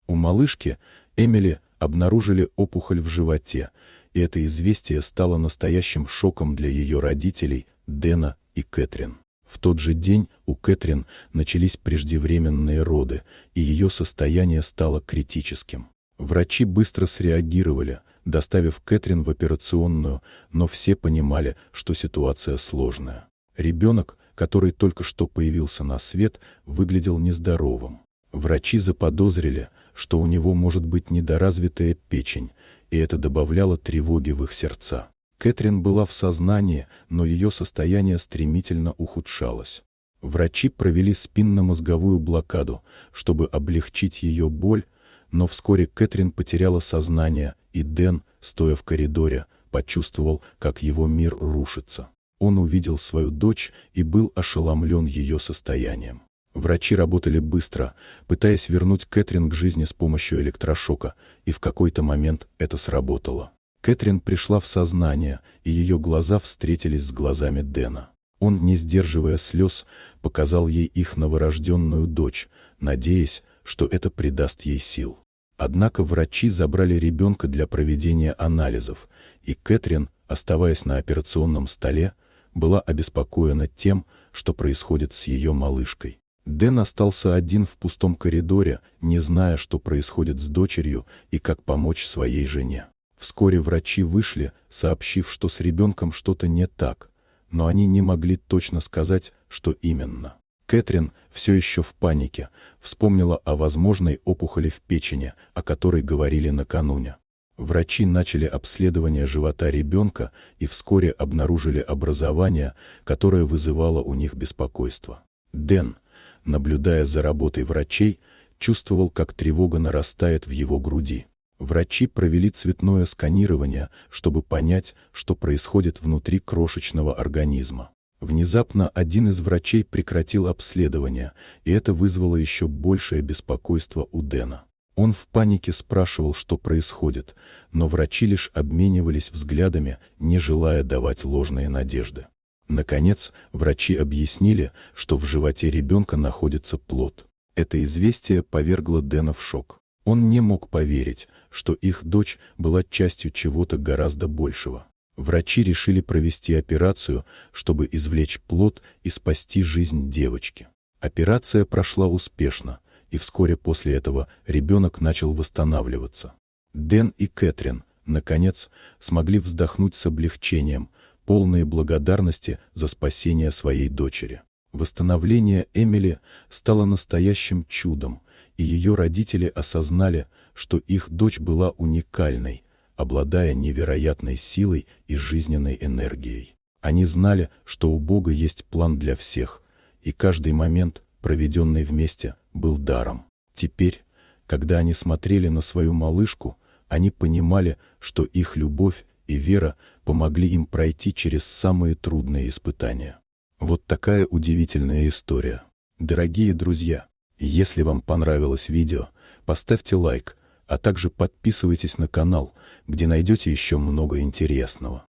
У малышки Эмили обнаружили опухоль в животе, и это известие стало настоящим шоком для ее родителей Дэна и Кэтрин. В тот же день у Кэтрин начались преждевременные роды, и ее состояние стало критическим. Врачи быстро среагировали, доставив Кэтрин в операционную, но все понимали, что ситуация сложная. Ребенок, который только что появился на свет, выглядел нездоровым. Врачи заподозрили, что у него может быть недоразвитая печень, и это добавляло тревоги в их сердца. Кэтрин была в сознании, но ее состояние стремительно ухудшалось. Врачи провели спинномозговую блокаду, чтобы облегчить ее боль, но вскоре Кэтрин потеряла сознание, и Дэн, стоя в коридоре, почувствовал, как его мир рушится. Он увидел свою дочь и был ошеломлен ее состоянием. Врачи работали быстро, пытаясь вернуть Кэтрин к жизни с помощью электрошока, и в какой-то момент это сработало. Кэтрин пришла в сознание, и ее глаза встретились с глазами Дэна. Он, не сдерживая слез, показал ей их новорожденную дочь, надеясь, что это придаст ей сил. Однако врачи забрали ребенка для проведения анализов, и Кэтрин, оставаясь на операционном столе, была обеспокоена тем, что происходит с ее малышкой. Дэн остался один в пустом коридоре, не зная, что происходит с дочерью и как помочь своей жене. Вскоре врачи вышли, сообщив, что с ребенком что-то не так, но они не могли точно сказать, что именно. Кэтрин, все еще в панике, вспомнила о возможной опухоли в печени, о которой говорили накануне. Врачи начали обследование живота ребенка и вскоре обнаружили образование, которое вызывало у них беспокойство. Дэн, наблюдая за работой врачей, чувствовал, как тревога нарастает в его груди. Врачи провели цветное сканирование, чтобы понять, что происходит внутри крошечного организма. Внезапно один из врачей прекратил обследование, и это вызвало еще большее беспокойство у Дэна. Он в панике спрашивал, что происходит, но врачи лишь обменивались взглядами, не желая давать ложные надежды. Наконец, врачи объяснили, что в животе ребенка находится плод. Это известие повергло Дэна в шок. Он не мог поверить, что их дочь была частью чего-то гораздо большего. Врачи решили провести операцию, чтобы извлечь плод и спасти жизнь девочки. Операция прошла успешно, и вскоре после этого ребенок начал восстанавливаться. Дэн и Кэтрин, наконец, смогли вздохнуть с облегчением, полные благодарности за спасение своей дочери. Восстановление Эмили стало настоящим чудом, и ее родители осознали, что их дочь была уникальной, обладая невероятной силой и жизненной энергией. Они знали, что у Бога есть план для всех, и каждый момент, проведенный вместе, был даром. Теперь, когда они смотрели на свою малышку, они понимали, что их любовь и вера помогли им пройти через самые трудные испытания. Вот такая удивительная история. Дорогие друзья, если вам понравилось видео, поставьте лайк, а также подписывайтесь на канал, где найдете еще много интересного.